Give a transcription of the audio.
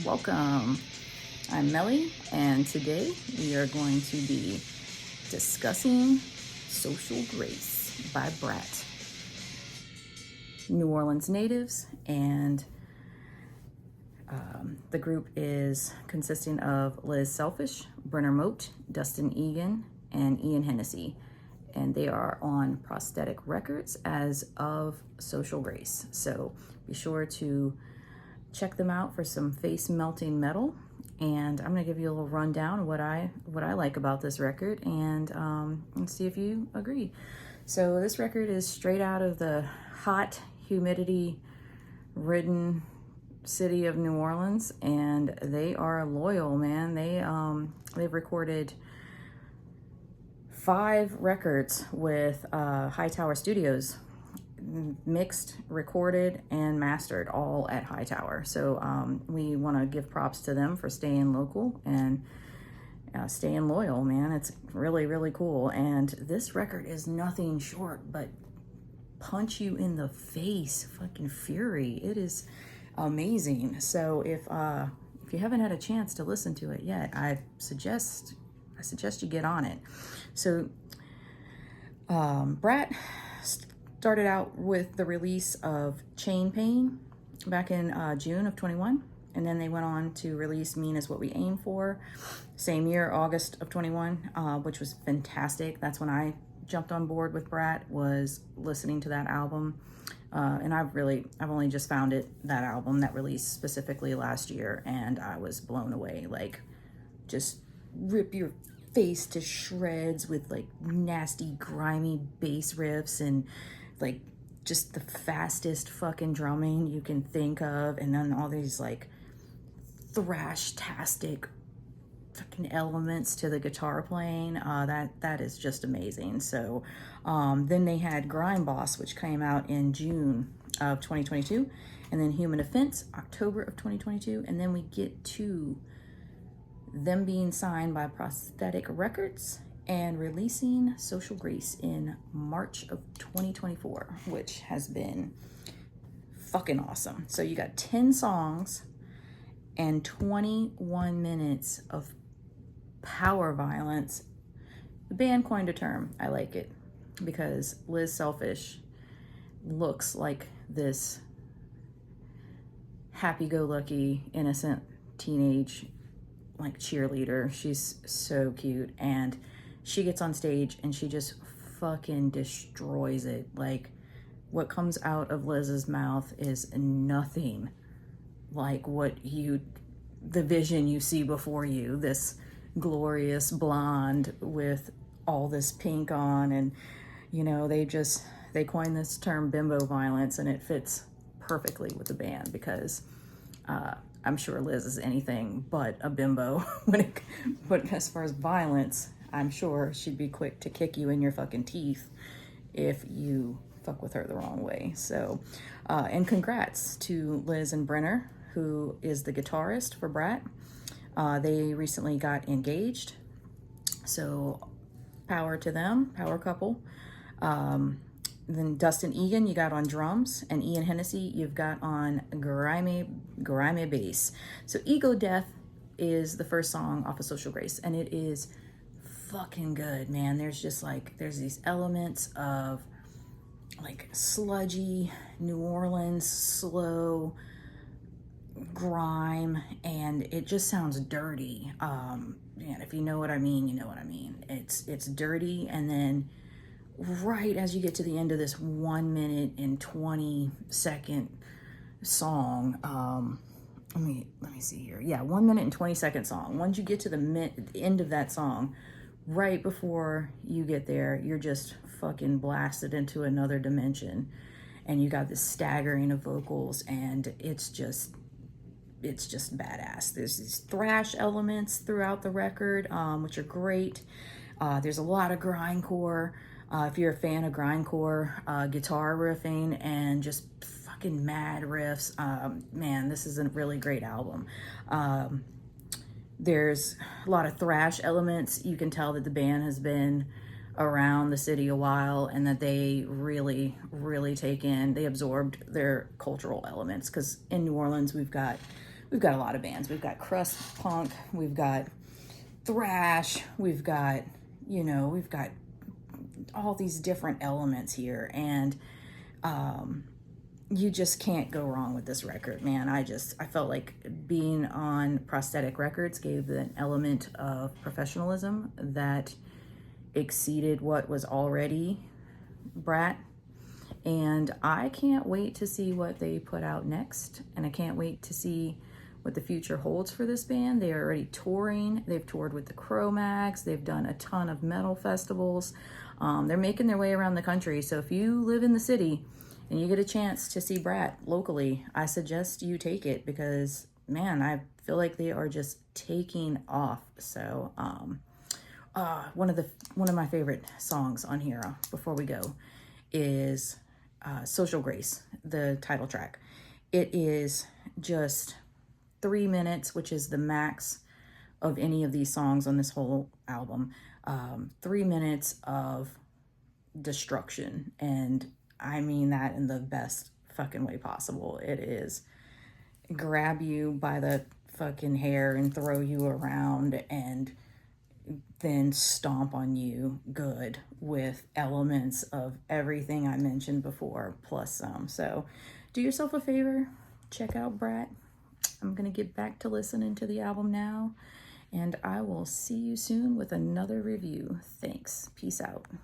Welcome. I'm Melly, and today we are going to be discussing Social Grace by BRAT. New Orleans natives, and the group is consisting of Liz Selfish, Brenner Moat, Dustin Egan, and Ian Hennessy. And they are on Prosthetic Records as of Social Grace. So be sure to check them out for some face melting metal. And I'm gonna give you a little rundown of what I like about this record, and see if you agree. So this record is straight out of the hot, humidity ridden city of New Orleans, and they are loyal, man. They've recorded 5 records with Hightower Studios, mixed, recorded, and mastered all at Hightower. So we want to give props to them for staying local and staying loyal, man. It's really, really cool. And this record is nothing short but punch you in the face fucking fury. It is amazing. So if you haven't had a chance to listen to it yet, I suggest you get on it. So BRAT started out with the release of Chain Pain back in June of 21, and then they went on to release Mean Is What We Aim For same year, August of 21, which was fantastic. That's when I jumped on board with BRAT, was listening to that album. And I've only just found that album that released specifically last year, and I was blown away. Like, just rip your face to shreds with like nasty, grimy bass riffs and like just the fastest fucking drumming you can think of, and then all these like thrash-tastic fucking elements to the guitar playing. That is just amazing. So then they had Grind Boss, which came out in June of 2022, and then Human Offense, October of 2022, and then we get to them being signed by Prosthetic Records and releasing Social Grace in March of 2024, which has been fucking awesome. So you got 10 songs and 21 minutes of power violence. The band coined a term. I like it because Liz Selfish looks like this happy-go-lucky, innocent teenage like cheerleader. She's so cute, and she gets on stage and she just fucking destroys it. Like, what comes out of Liz's mouth is nothing like the vision you see before you, this glorious blonde with all this pink on. And they coined this term bimbo violence, and it fits perfectly with the band because I'm sure Liz is anything but a bimbo but as far as violence, I'm sure she'd be quick to kick you in your fucking teeth if you fuck with her the wrong way. So, and congrats to Liz and Brenner, who is the guitarist for BRAT. They recently got engaged, so power to them, power couple. Then Dustin Egan you got on drums, and Ian Hennessy you've got on grimy bass. So Ego Death is the first song off of Social Grace, and it is fucking good, man. There's these elements of like sludgy New Orleans slow grime, and it just sounds dirty. Man, if you know what I mean, you know what I mean. It's dirty, and then right as you get to the end of this 1 minute and 20-second song, let me see here. Yeah, 1 minute and 20-second song. Once you get to the end of that song, right before you get there, you're just fucking blasted into another dimension, and you got this staggering of vocals, and it's just badass. There's these thrash elements throughout the record, which are great. There's a lot of grindcore. If you're a fan of grindcore guitar riffing and just fucking mad riffs, man, this is a really great album. There's a lot of thrash elements. You can tell that the band has been around the city a while, and that they really they absorbed their cultural elements, because in New Orleans we've got we've got a lot of bands. We've got crust punk, we've got thrash, we've got, you know, we've got all these different elements here, and you just can't go wrong with this record, man. I felt like being on Prosthetic Records gave an element of professionalism that exceeded what was already BRAT. And I can't wait to see what they put out next. And I can't wait to see what the future holds for this band. They are already touring. They've toured with the Cro-Mags. They've done a ton of metal festivals. They're making their way around the country. So if you live in the city and you get a chance to see BRAT locally, I suggest you take it, because, man, I feel like they are just taking off. So one of my favorite songs on here, before we go, is Social Grace, the title track. It is just 3 minutes, which is the max of any of these songs on this whole album. 3 minutes of destruction, and I mean that in the best fucking way possible. It is grab you by the fucking hair and throw you around and then stomp on you good, with elements of everything I mentioned before plus some. So do yourself a favor, check out BRAT. I'm gonna get back to listening to the album now, and I will see you soon with another review. Thanks. Peace out.